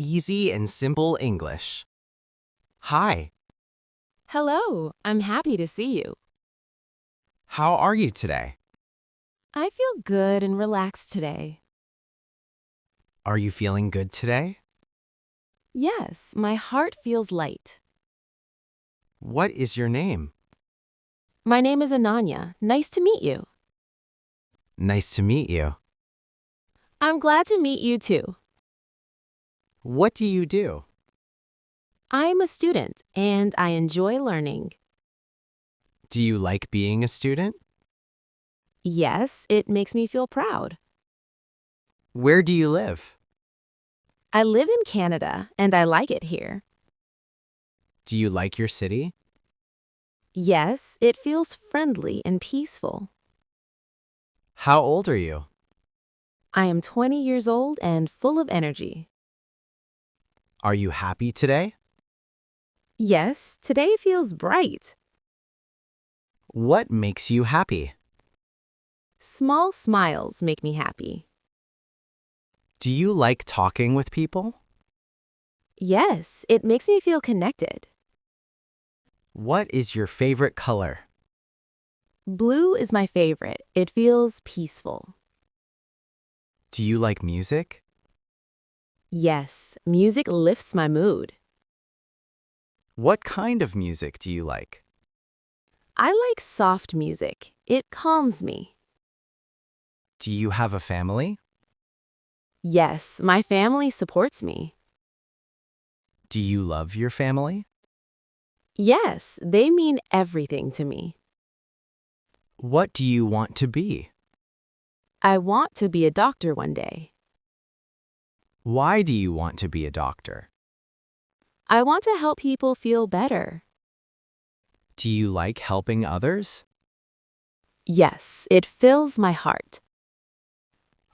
easy and simple English. Hi, Hello, I'm happy to see you. how are you today? I feel good and relaxed today. Are you feeling good today? Yes, my heart feels light. What is your name? My name is Ananya. Nice to meet you. Nice to meet you. I'm glad to meet you too. What do you do? I'm a student and I enjoy learning. Do you like being a student? Yes, it makes me feel proud. Where do you live? I live in Canada and I like it here. Do you like your city? Yes, it feels friendly and peaceful. How old are you? I am 20 years old and full of energy. Are you happy today? Yes, today feels bright. What makes you happy? Small smiles make me happy. Do you like talking with people? Yes, it makes me feel connected. What is your favorite color? Blue is my favorite. It feels peaceful. Do you like music? Yes, music lifts my mood. What kind of music do you like? I like soft music. It calms me. Do you have a family? Yes, my family supports me. Do you love your family? Yes, they mean everything to me. What do you want to be? I want to be a doctor one day. Why do you want to be a doctor? I want to help people feel better. Do you like helping others? Yes, it fills my heart.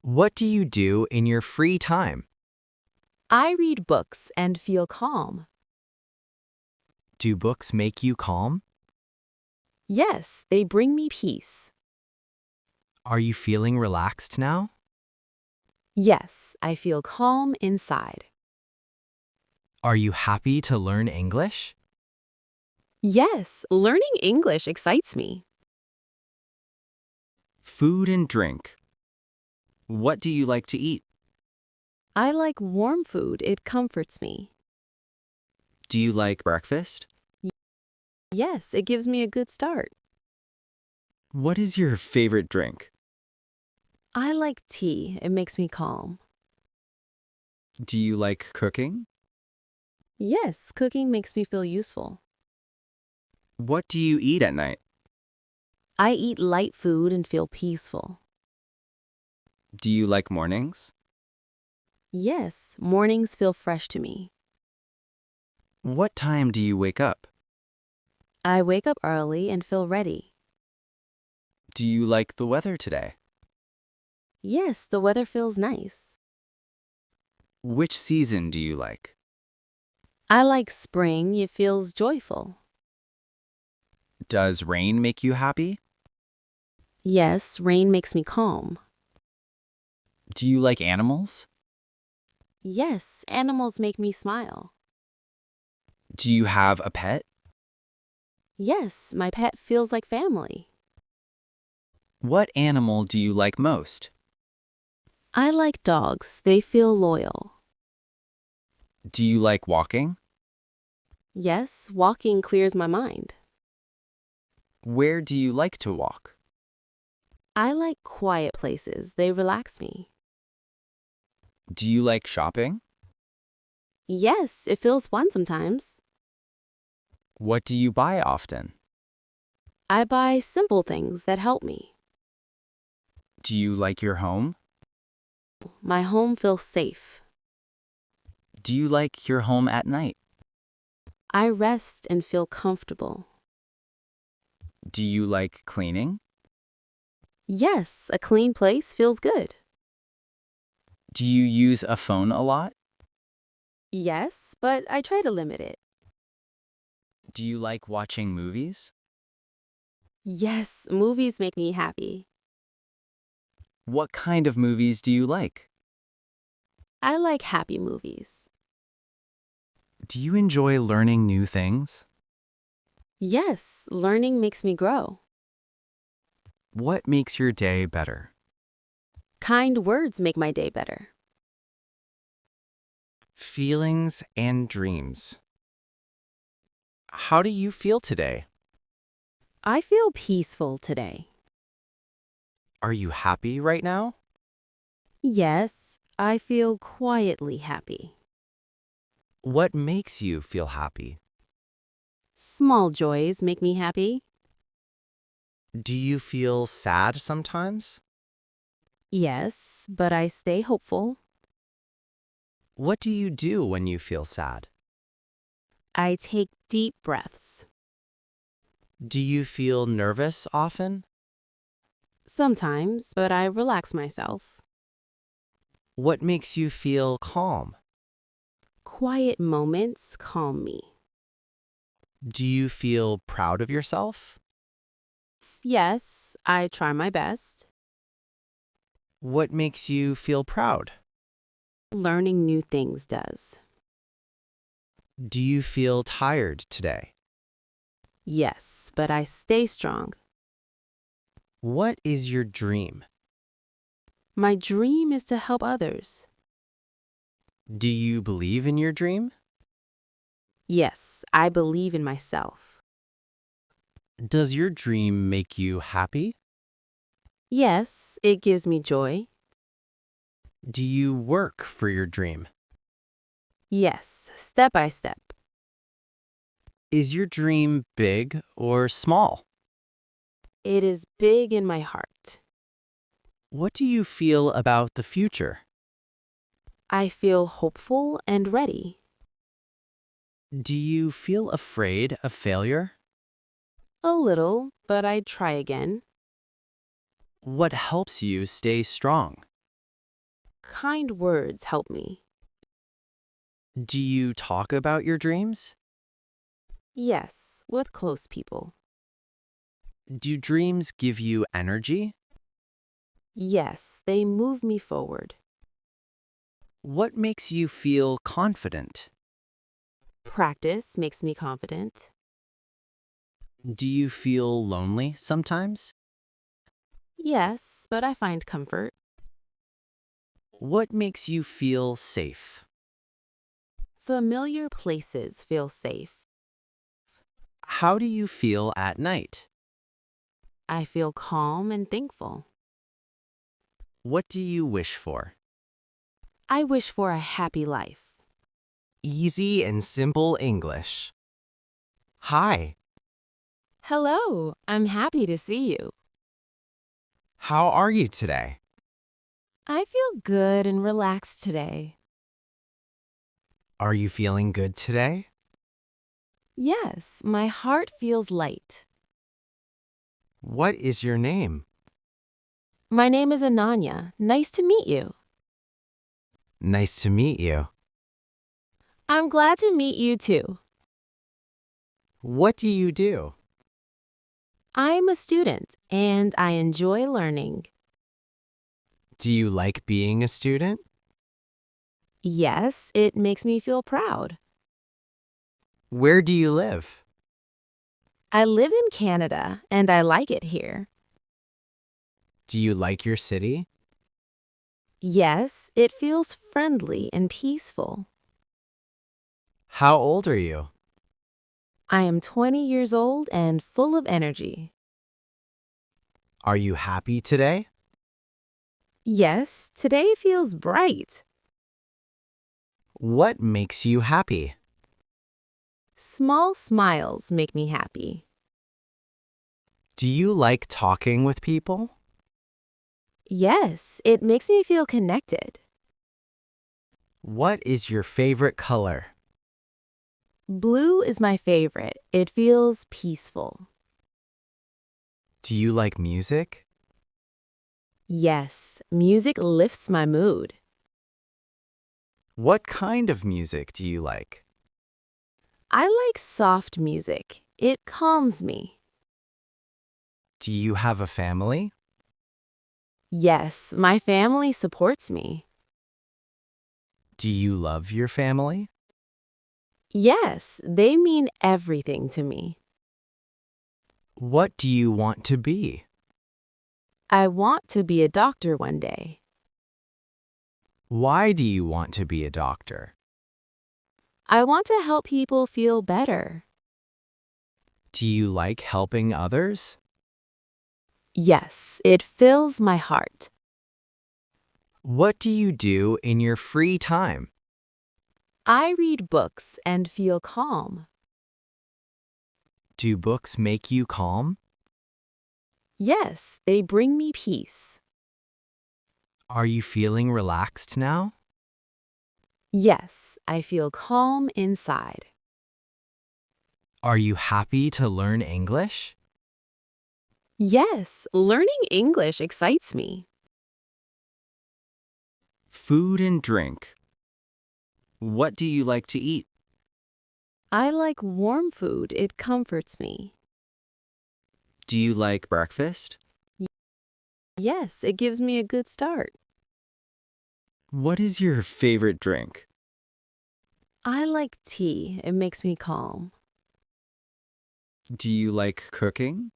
What do you do in your free time? I read books and feel calm. Do books make you calm? Yes, they bring me peace. Are you feeling relaxed now? Yes, I feel calm inside. Are you happy to learn English? Yes, learning English excites me. Food and drink. What do you like to eat? I like warm food. It comforts me. Do you like breakfast? Yes, it gives me a good start. What is your favorite drink? I like tea. It makes me calm. Do you like cooking? Yes, cooking makes me feel useful. What do you eat at night? I eat light food and feel peaceful. Do you like mornings? Yes, mornings feel fresh to me. What time do you wake up? I wake up early and feel ready. Do you like the weather today? Yes, the weather feels nice. Which season do you like? I like spring. It feels joyful. Does rain make you happy? Yes, rain makes me calm. Do you like animals? Yes, animals make me smile. Do you have a pet? Yes, my pet feels like family. What animal do you like most? I like dogs. They feel loyal. Do you like walking? Yes, walking clears my mind. Where do you like to walk? I like quiet places. They relax me. Do you like shopping? Yes, it feels fun sometimes. What do you buy often? I buy simple things that help me. Do you like your home? My home feels safe. Do you like your home at night? I rest and feel comfortable. Do you like cleaning? Yes, a clean place feels good. Do you use a phone a lot? Yes, but I try to limit it. Do you like watching movies? Yes, movies make me happy. What kind of movies do you like? I like happy movies. Do you enjoy learning new things? Yes, learning makes me grow. What makes your day better? Kind words make my day better. Feelings and dreams. How do you feel today? I feel peaceful today. Are you happy right now? Yes, I feel quietly happy. What makes you feel happy? Small joys make me happy. Do you feel sad sometimes? Yes, but I stay hopeful. What do you do when you feel sad? I take deep breaths. Do you feel nervous often? Sometimes, but I relax myself. What makes you feel calm? Quiet moments calm me. Do you feel proud of yourself? Yes, I try my best. What makes you feel proud? Learning new things does. Do you feel tired today? Yes, but I stay strong. What is your dream? My dream is to help others. Do you believe in your dream? Yes, I believe in myself. Does your dream make you happy? Yes, it gives me joy. Do you work for your dream? Yes, step by step. Is your dream big or small? It is big in my heart. What do you feel about the future? I feel hopeful and ready. Do you feel afraid of failure? A little, but I try again. What helps you stay strong? Kind words help me. Do you talk about your dreams? Yes, with close people. Do dreams give you energy? Yes, they move me forward. What makes you feel confident? Practice makes me confident. Do you feel lonely sometimes? Yes, but I find comfort. What makes you feel safe? Familiar places feel safe. How do you feel at night? I feel calm and thankful. What do you wish for? I wish for a happy life. Easy and simple English. Hi, Hello, I'm happy to see you. how are you today? I feel good and relaxed today. Are you feeling good today? Yes, my heart feels light. What is your name? My name is Ananya. Nice to meet you. Nice to meet you. I'm glad to meet you too. What do you do? I'm a student and I enjoy learning. Do you like being a student? Yes, it makes me feel proud. Where do you live? I live in Canada and I like it here. Do you like your city? Yes, it feels friendly and peaceful. How old are you? I am 20 years old and full of energy. Are you happy today? Yes, today feels bright. What makes you happy? Small smiles make me happy. Do you like talking with people? Yes, it makes me feel connected. What is your favorite color? Blue is my favorite. It feels peaceful. Do you like music? Yes, music lifts my mood. What kind of music do you like? I like soft music. It calms me. Do you have a family? Yes, my family supports me. Do you love your family? Yes, they mean everything to me. What do you want to be? I want to be a doctor one day. Why do you want to be a doctor? I want to help people feel better. Do you like helping others? Yes, it fills my heart. What do you do in your free time? I read books and feel calm. Do books make you calm? Yes, they bring me peace. Are you feeling relaxed now? Yes, I feel calm inside. Are you happy to learn English? Yes, learning English excites me. Food and drink. What do you like to eat? I like warm food, it comforts me. Do you like breakfast? Yes, it gives me a good start. What is your favorite drink? I like tea, it makes me calm. Do you like cooking?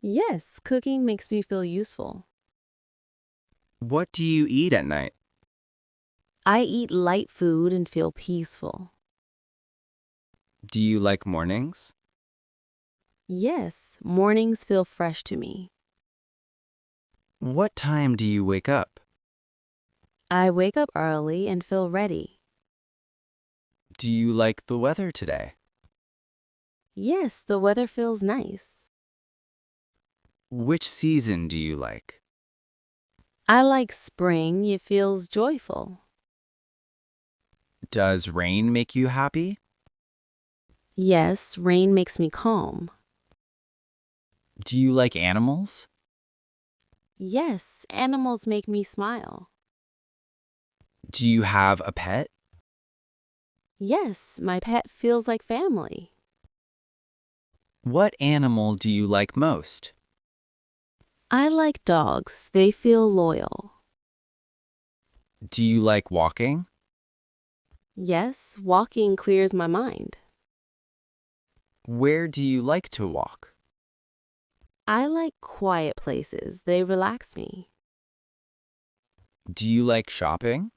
Yes, cooking makes me feel useful. What do you eat at night? I eat light food and feel peaceful. Do you like mornings? Yes, mornings feel fresh to me. What time do you wake up? I wake up early and feel ready. Do you like the weather today? Yes, the weather feels nice. Which season do you like? I like spring, it feels joyful. Does rain make you happy? Yes, rain makes me calm. Do you like animals? Yes, animals make me smile. Do you have a pet? Yes, my pet feels like family. What animal do you like most? I like dogs, they feel loyal. Do you like walking? Yes, walking clears my mind. Where do you like to walk? I like quiet places, they relax me. Do you like shopping?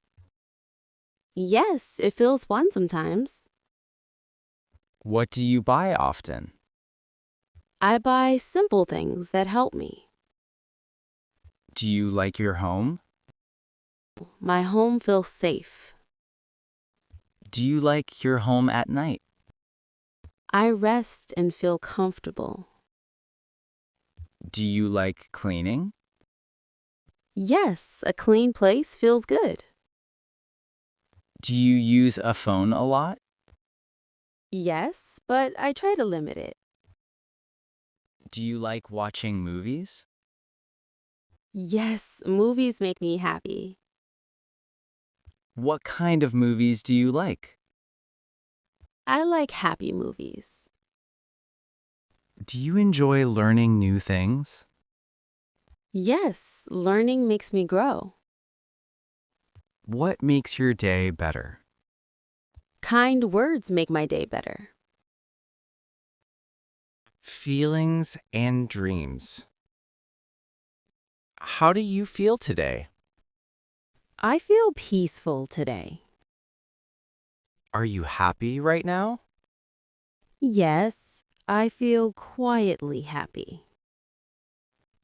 Yes, it feels fun sometimes. What do you buy often? I buy simple things that help me. Do you like your home? My home feels safe. Do you like your home at night? I rest and feel comfortable. Do you like cleaning? Yes, a clean place feels good. Do you use a phone a lot? Yes, but I try to limit it. Do you like watching movies? Yes, movies make me happy. What kind of movies do you like? I like happy movies. Do you enjoy learning new things? Yes, learning makes me grow. What makes your day better? Kind words make my day better. Feelings and dreams. How do you feel today? I feel peaceful today. Are you happy right now? Yes, I feel quietly happy.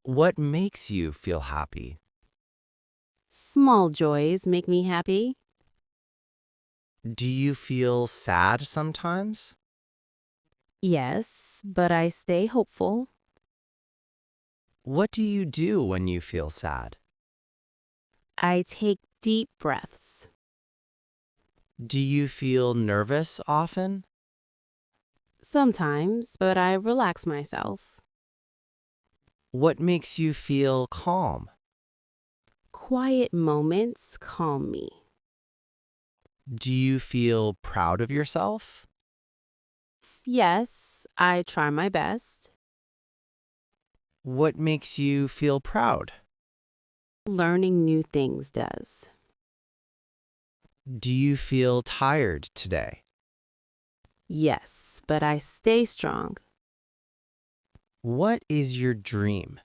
What makes you feel happy? Small joys make me happy. Do you feel sad sometimes? Yes, but I stay hopeful. What do you do when you feel sad? I take deep breaths. Do you feel nervous often? Sometimes, but I relax myself. What makes you feel calm? Quiet moments calm me. Do you feel proud of yourself? Yes, I try my best. What makes you feel proud? Learning new things does. Do you feel tired today? Yes, but I stay strong. What is your dream?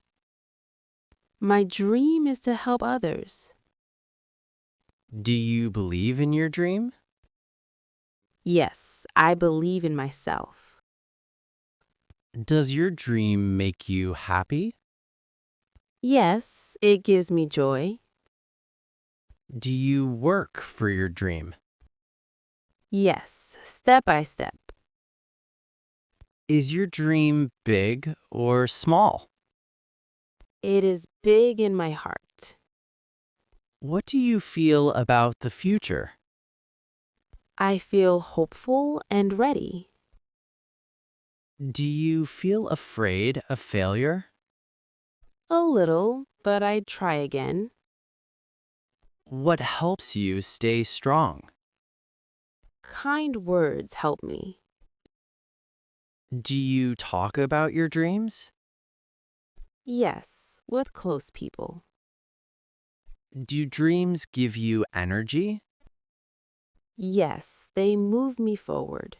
My dream is to help others. Do you believe in your dream? Yes, I believe in myself. Does your dream make you happy? Yes, it gives me joy. Do you work for your dream? Yes, step by step. Is your dream big or small? It is big in my heart. What do you feel about the future? I feel hopeful and ready. Do you feel afraid of failure? A little, but I try again. What helps you stay strong? Kind words help me. Do you talk about your dreams? Yes, with close people. Do dreams give you energy? Yes, they move me forward.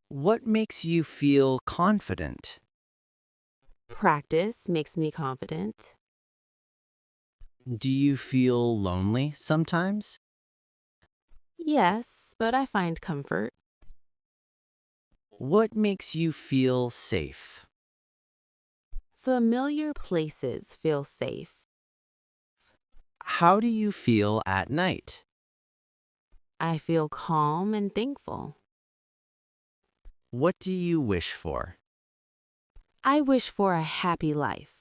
What makes you feel confident? Practice makes me confident. Do you feel lonely sometimes? Yes, but I find comfort. What makes you feel safe? Familiar places feel safe. How do you feel at night? I feel calm and thankful. What do you wish for? I wish for a happy life.